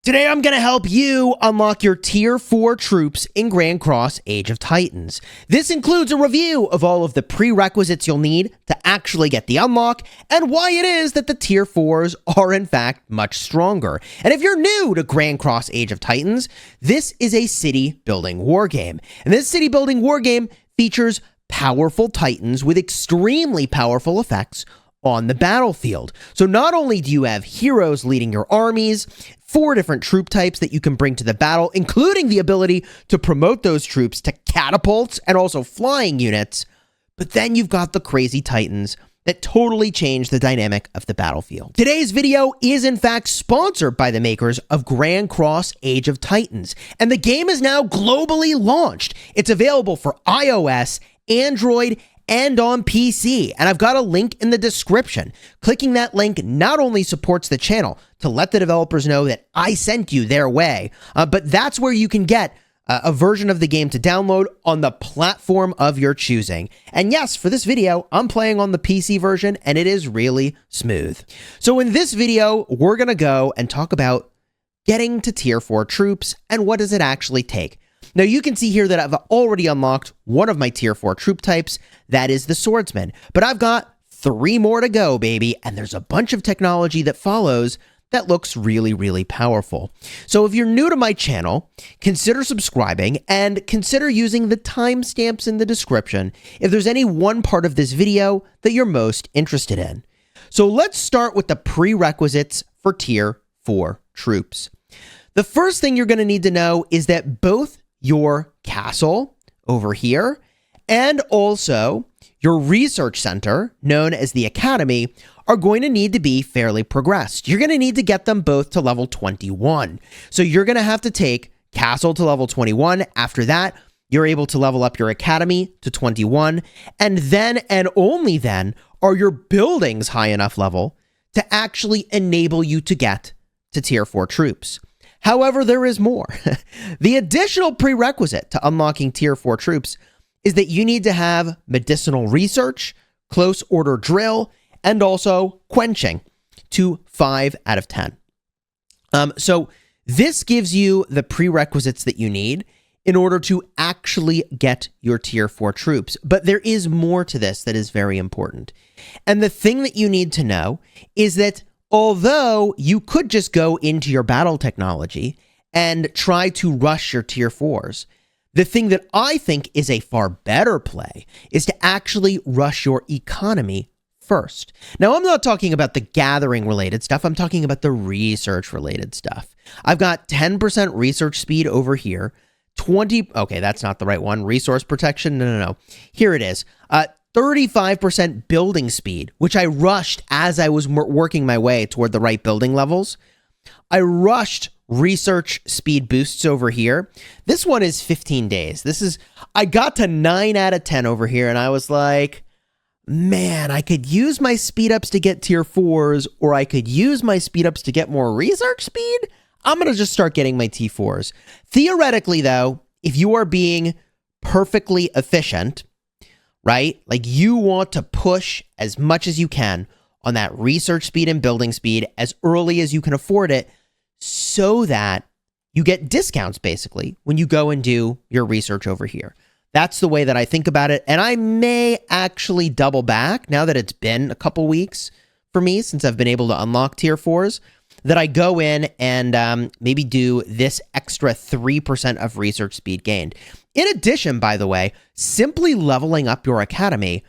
Today I'm going to help you unlock your Tier 4 troops in Grand Cross Age of Titans. This includes a review of all of the prerequisites you'll need to actually get the unlock, and why it is that the Tier 4s are in fact much stronger. And if you're new to Grand Cross Age of Titans, this is a city building wargame. And this city building wargame features powerful titans with extremely powerful effects on the battlefield. So not only do you have heroes leading your armies, 4 different troop types that you can bring to the battle, including the ability to promote those troops to catapults and also flying units, but then you've got the crazy titans that totally change the dynamic of the battlefield. Today's video is in fact sponsored by the makers of Grand Cross Age of Titans, and the game is now globally launched. It's available for iOS, Android, and on PC, and I've got a link in the description. Clicking that link not only supports the channel to let the developers know that I sent you their way, but that's where you can get a version of the game to download on the platform of your choosing. And yes, for this video, I'm playing on the PC version, and it is really smooth. So in this video, we're gonna go and talk about getting to Tier 4 troops and what does it actually take. Now you can see here that I've already unlocked one of my Tier 4 troop types, that is the Swordsman. But I've got 3 more to go, baby, and there's a bunch of technology that follows that looks really, really powerful. So if you're new to my channel, consider subscribing and consider using the timestamps in the description if there's any one part of this video that you're most interested in. So let's start with the prerequisites for Tier 4 troops. The first thing you're going to need to know is that both your castle over here and also your research center, known as the Academy, are going to need to be fairly progressed. You're going to need to get them both to level 21. So you're going to have to take castle to level 21. After that, you're able to level up your Academy to 21. And then and only then are your buildings high enough level to actually enable you to get to Tier 4 troops. However, there is more. The additional prerequisite to unlocking Tier 4 troops is that you need to have medicinal research, close order drill, and also quenching to 5 out of 10. So this gives you the prerequisites that you need in order to actually get your Tier 4 troops. But there is more to this that is very important. And the thing that you need to know is that although you could just go into your battle technology and try to rush your Tier 4s, the thing that I think is a far better play is to actually rush your economy first. Now, I'm not talking about the gathering related stuff. I'm talking about the research related stuff. I've got 10% research speed over here, 20, okay, that's not the right one. Resource protection, no. Here it is. 35% building speed, which I rushed as I was working my way toward the right building levels. I rushed research speed boosts over here. This one is 15 days. I got to 9 out of 10 over here, and I was like, man, I could use my speed ups to get Tier 4s, or I could use my speed ups to get more research speed. I'm going to just start getting my T4s. Theoretically, though, if you are being perfectly efficient, right? Like you want to push as much as you can on that research speed and building speed as early as you can afford it so that you get discounts basically when you go and do your research over here. That's the way that I think about it. And I may actually double back now that it's been a couple weeks for me since I've been able to unlock Tier 4s, that I go in and maybe do this extra 3% of research speed gained. In addition, by the way, simply leveling up your Academy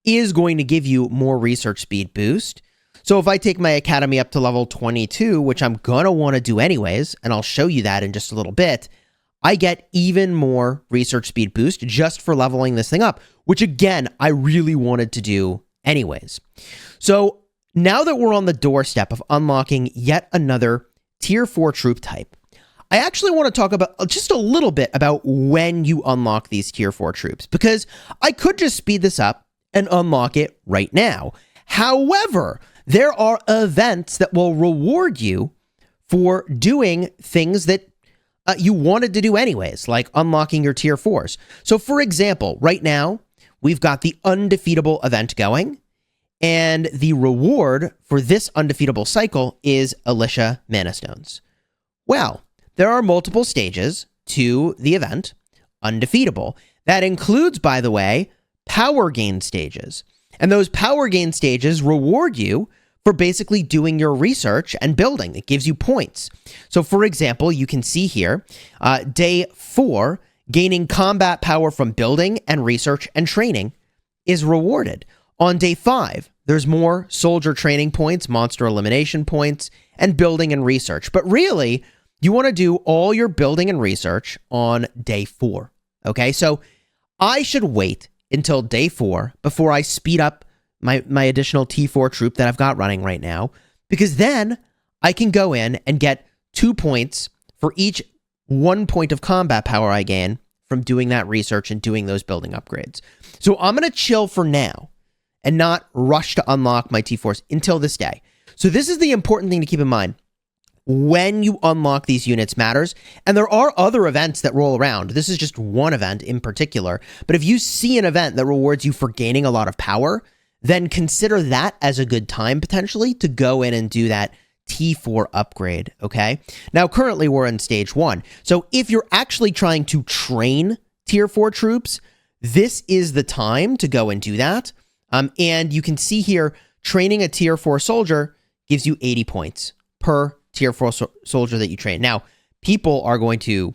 is going to give you more research speed boost. So if I take my Academy up to level 22, which I'm going to want to do anyways, and I'll show you that in just a little bit, I get even more research speed boost just for leveling this thing up, which again, I really wanted to do anyways. So now that we're on the doorstep of unlocking yet another Tier 4 troop type, I actually want to talk about just a little bit about when you unlock these Tier 4 troops, because I could just speed this up and unlock it right now. However, there are events that will reward you for doing things that you wanted to do anyways, like unlocking your Tier 4s. So for example, right now, we've got the undefeatable event going, and the reward for this undefeatable cycle is Alicia Mana Stones. Well, there are multiple stages to the event, Undefeatable. That includes, by the way, power gain stages. And those power gain stages reward you for basically doing your research and building. It gives you points. So, for example, you can see here, day 4, gaining combat power from building and research and training is rewarded. On day 5, there's more soldier training points, monster elimination points, and building and research. But really, you want to do all your building and research on day 4. Okay, so I should wait until day 4 before I speed up my additional T4 troop that I've got running right now, because then I can go in and get 2 points for each 1 point of combat power I gain from doing that research and doing those building upgrades. So I'm going to chill for now and not rush to unlock my T4s until this day. So this is the important thing to keep in mind. When you unlock these units matters, and there are other events that roll around. This is just one event in particular, but if you see an event that rewards you for gaining a lot of power, then consider that as a good time potentially to go in and do that T4 upgrade, okay? Now, currently we're in stage 1. So if you're actually trying to train tier 4 troops, this is the time to go and do that. And you can see here, training a tier 4 soldier gives you 80 points per tier 4 soldier that you train. Now, people are going to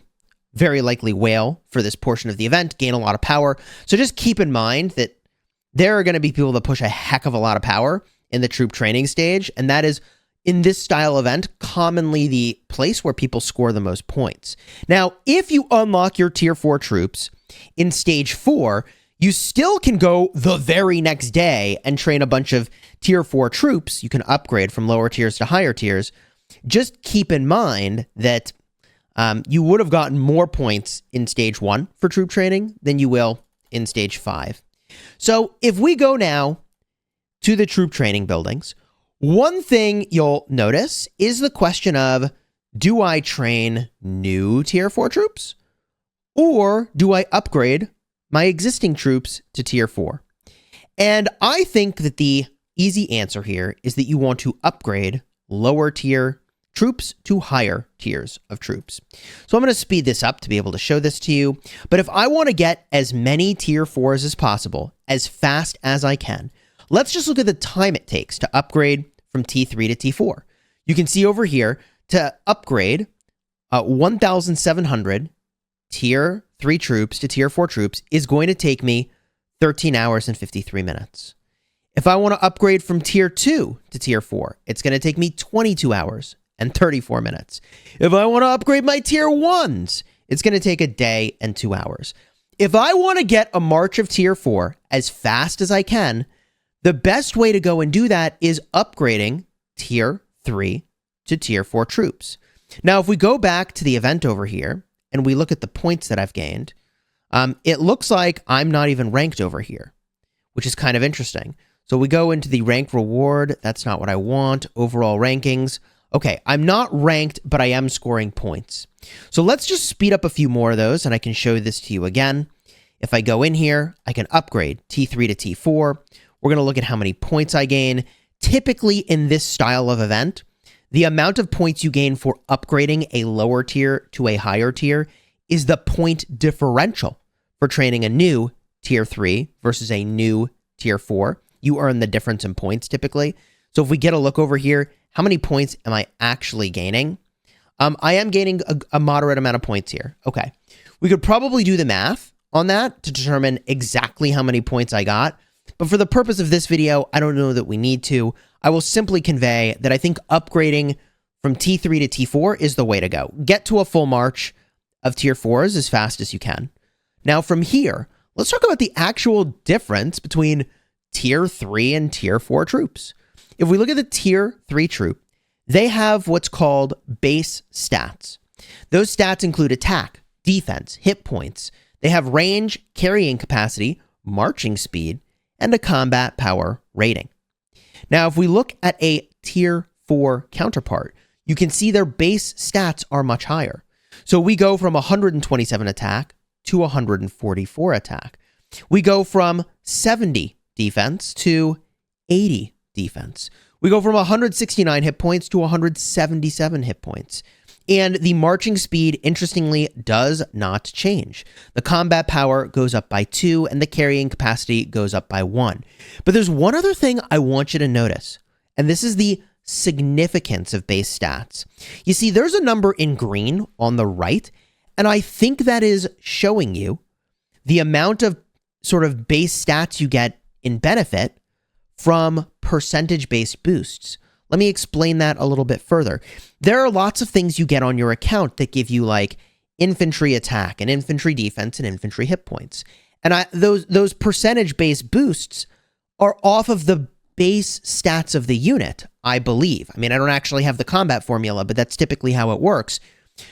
very likely whale for this portion of the event, gain a lot of power. So just keep in mind that there are going to be people that push a heck of a lot of power in the troop training stage, and that is, in this style event, commonly the place where people score the most points. Now, if you unlock your tier 4 troops in stage 4, you still can go the very next day and train a bunch of tier 4 troops. You can upgrade from lower tiers to higher tiers. Just keep in mind that you would have gotten more points in stage 1 for troop training than you will in stage 5. So if we go now to the troop training buildings, one thing you'll notice is the question of, do I train new tier 4 troops or do I upgrade my existing troops to tier 4? And I think that the easy answer here is that you want to upgrade lower tier troops to higher tiers of troops. So I'm going to speed this up to be able to show this to you. But if I want to get as many tier 4s as possible, as fast as I can, let's just look at the time it takes to upgrade from T3 to T4. You can see over here, to upgrade 1,700 tier 3 troops to tier 4 troops is going to take me 13 hours and 53 minutes. If I want to upgrade from tier 2 to tier 4, it's going to take me 22 hours and 34 minutes. If I want to upgrade my tier 1s, it's going to take a day and 2 hours. If I want to get a march of tier 4 as fast as I can, the best way to go and do that is upgrading tier 3 to tier 4 troops. Now, if we go back to the event over here and we look at the points that I've gained, it looks like I'm not even ranked over here, which is kind of interesting. So we go into the rank reward. That's not what I want. Overall rankings. Okay, I'm not ranked, but I am scoring points. So let's just speed up a few more of those, and I can show this to you again. If I go in here, I can upgrade T3 to T4. We're going to look at how many points I gain. Typically, in this style of event, the amount of points you gain for upgrading a lower tier to a higher tier is the point differential for training a new tier 3 versus a new tier 4. You earn the difference in points typically. So if we get a look over here, how many points am I actually gaining? I am gaining a moderate amount of points here. Okay. We could probably do the math on that to determine exactly how many points I got. But for the purpose of this video, I don't know that we need to. I will simply convey that I think upgrading from T3 to T4 is the way to go. Get to a full march of tier 4s as fast as you can. Now from here, let's talk about the actual difference between tier 3 and tier 4 troops. If we look at the tier 3 troop, they have what's called base stats. Those stats include attack, defense, hit points. They have range, carrying capacity, marching speed, and a combat power rating. Now, if we look at a tier 4 counterpart, you can see their base stats are much higher. So we go from 127 attack to 144 attack. We go from 70 defense to 80 defense. We go from 169 hit points to 177 hit points. And the marching speed, interestingly, does not change. The combat power goes up by 2, and the carrying capacity goes up by 1. But there's one other thing I want you to notice, and this is the significance of base stats. You see, there's a number in green on the right, and I think that is showing you the amount of sort of base stats you get in benefit from percentage-based boosts. Let me explain that a little bit further. There are lots of things you get on your account that give you like infantry attack and infantry defense and infantry hit points. And those percentage-based boosts are off of the base stats of the unit, I believe. I mean, I don't actually have the combat formula, but that's typically how it works.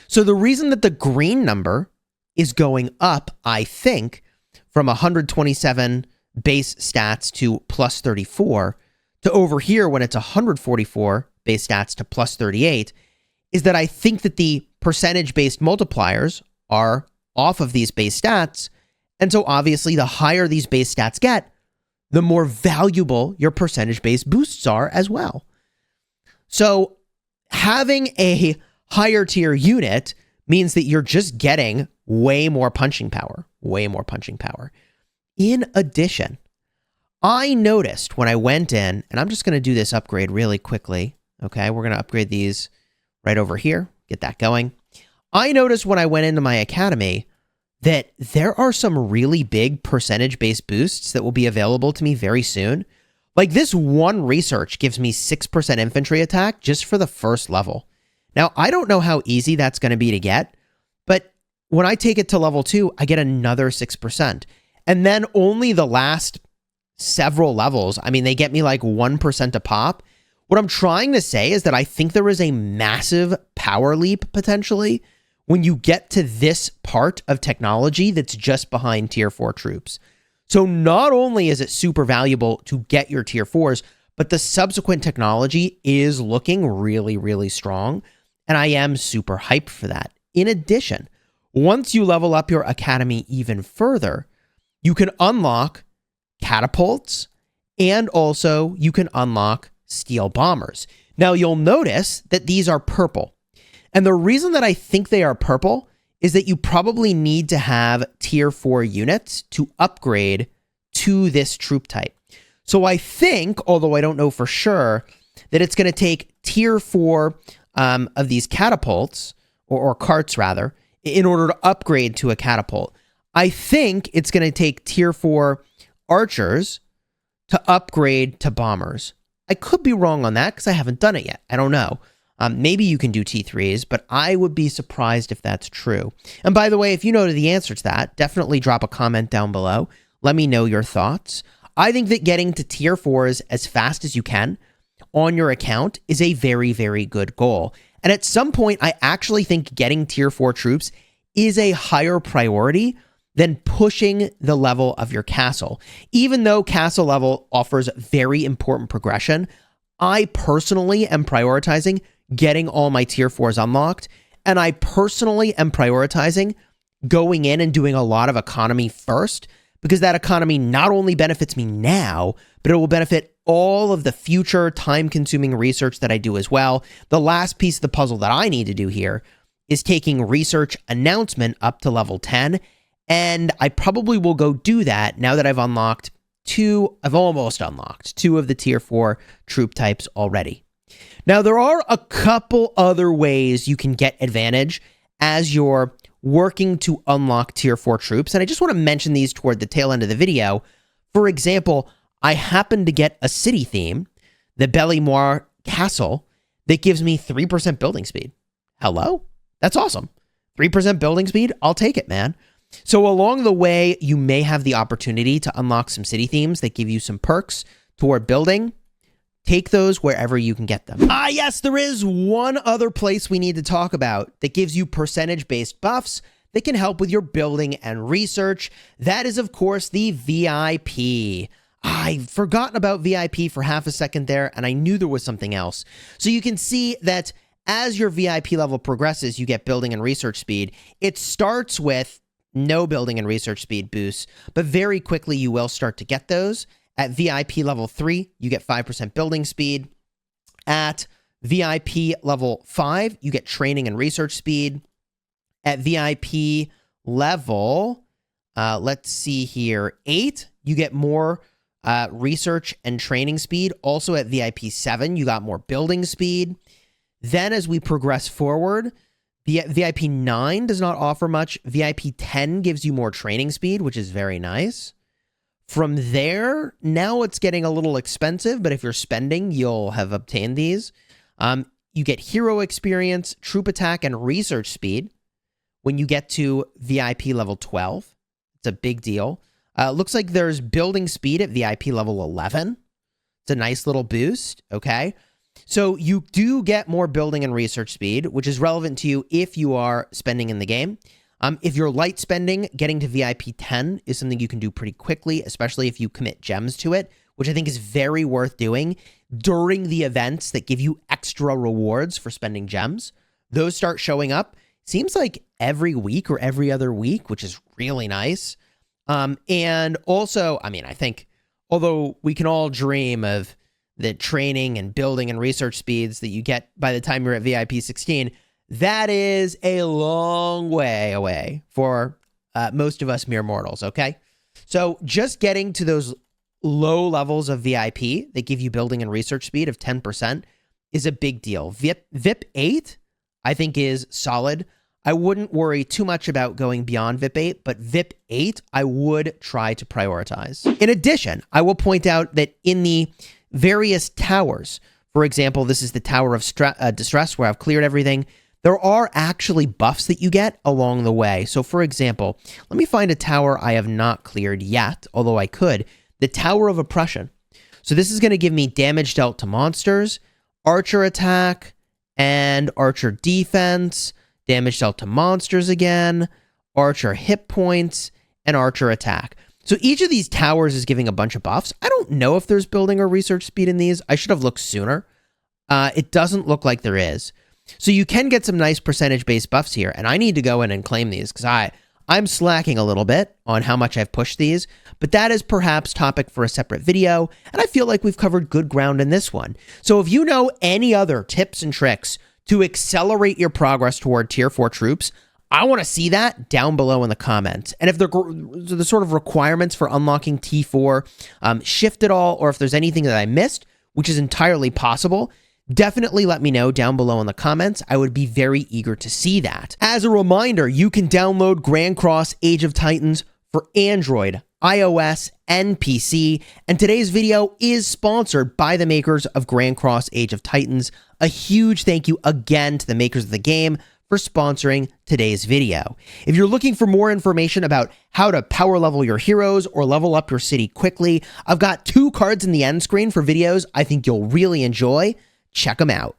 So the reason that the green number is going up, I think, from 127 base stats to plus 34 to over here when it's 144 base stats to plus 38 is that I think that the percentage-based multipliers are off of these base stats. And so obviously the higher these base stats get, the more valuable your percentage-based boosts are as well. So having a higher tier unit means that you're just getting way more punching power, In addition, I noticed when I went in, and I'm just going to do this upgrade really quickly. Okay, we're going to upgrade these right over here, get that going. I noticed when I went into my academy that there are some really big percentage-based boosts that will be available to me very soon. Like this one research gives me 6% infantry attack just for the first level. Now, I don't know how easy that's going to be to get, but when I take it to level 2, I get another 6%. And then only the last several levels, I mean, they get me like 1% a pop. What I'm trying to say is that I think there is a massive power leap potentially when you get to this part of technology that's just behind tier 4 troops. So not only is it super valuable to get your tier 4s, but the subsequent technology is looking really, really strong. And I am super hyped for that. In addition, once you level up your academy even further, you can unlock catapults and also you can unlock steel bombers. Now you'll notice that these are purple. And the reason that I think they are purple is that you probably need to have tier 4 units to upgrade to this troop type. So I think, although I don't know for sure, that it's going to take tier 4 of these catapults, or carts rather, in order to upgrade to a catapult. I think it's going to take tier 4 archers to upgrade to bombers. I could be wrong on that because I haven't done it yet. I don't know. Maybe you can do T3s, but I would be surprised if that's true. And by the way, if you know the answer to that, definitely drop a comment down below. Let me know your thoughts. I think that getting to tier 4s as fast as you can on your account is a very, very good goal. And at some point, I actually think getting tier 4 troops is a higher priority than pushing the level of your castle. Even though castle level offers very important progression, I personally am prioritizing getting all my tier 4s unlocked, and I personally am prioritizing going in and doing a lot of economy first, because that economy not only benefits me now, but it will benefit all of the future time-consuming research that I do as well. The last piece of the puzzle that I need to do here is taking research announcement up to level 10, and I probably will go do that now that I've almost unlocked 2 of the tier 4 troop types already. Now, there are a couple other ways you can get advantage as you're working to unlock tier 4 troops, and I just want to mention these toward the tail end of the video. For example, I happen to get a city theme, the Bellymore Castle, that gives me 3% building speed. Hello? That's awesome. 3% building speed? I'll take it, man. So along the way, you may have the opportunity to unlock some city themes that give you some perks toward building. Take those wherever you can get them. Ah, yes, there is one other place we need to talk about that gives you percentage-based buffs that can help with your building and research. That is, of course, the VIP. I've forgotten about VIP for half a second there, and I knew there was something else. So you can see that as your VIP level progresses, you get building and research speed. It starts with no building and research speed boosts, but very quickly you will start to get those. At VIP level 3, you get 5% building speed. At VIP level 5, you get training and research speed. At VIP level, let's see here, 8, you get more research and training speed. Also at VIP 7, you got more building speed. Then as we progress forward, VIP 9 does not offer much. VIP 10 gives you more training speed, which is very nice. From there, now it's getting a little expensive, but if you're spending, you'll have obtained these. You get hero experience, troop attack, and research speed when you get to VIP level 12. It's a big deal. Looks like there's building speed at VIP level 11. It's a nice little boost, okay? So you do get more building and research speed, which is relevant to you if you are spending in the game. If you're light spending, getting to VIP 10 is something you can do pretty quickly, especially if you commit gems to it, which I think is very worth doing during the events that give you extra rewards for spending gems. Those start showing up, seems like every week or every other week, which is really nice. And also, I mean, I think, although we can all dream of the training and building and research speeds that you get by the time you're at VIP 16, that is a long way away for most of us mere mortals, okay? So just getting to those low levels of VIP that give you building and research speed of 10% is a big deal. VIP 8, I think, is solid. I wouldn't worry too much about going beyond VIP 8, but VIP 8, I would try to prioritize. In addition, I will point out that in the various towers, for example, this is the Tower of Distress where I've cleared everything, there are actually buffs that you get along the way. So for example, let me find a tower I have not cleared yet, although I could. The Tower of Oppression. So this is going to give me damage dealt to monsters, archer attack, and archer defense, damage dealt to monsters again, archer hit points, and archer attack. So each of these towers is giving a bunch of buffs. I don't know if there's building or research speed in these. I should have looked sooner. It doesn't look like there is. So you can get some nice percentage-based buffs here, and I need to go in and claim these because I'm slacking a little bit on how much I've pushed these, but that is perhaps topic for a separate video, and I feel like we've covered good ground in this one. So if you know any other tips and tricks to accelerate your progress toward Tier 4 troops, I want to see that down below in the comments. And if the sort of requirements for unlocking T4 shift at all, or if there's anything that I missed, which is entirely possible, definitely let me know down below in the comments. I would be very eager to see that. As a reminder, you can download Grand Cross Age of Titans for Android, iOS, and PC. And today's video is sponsored by the makers of Grand Cross Age of Titans. A huge thank you again to the makers of the game for sponsoring today's video. If you're looking for more information about how to power level your heroes or level up your city quickly, I've got 2 cards in the end screen for videos I think you'll really enjoy. Check them out.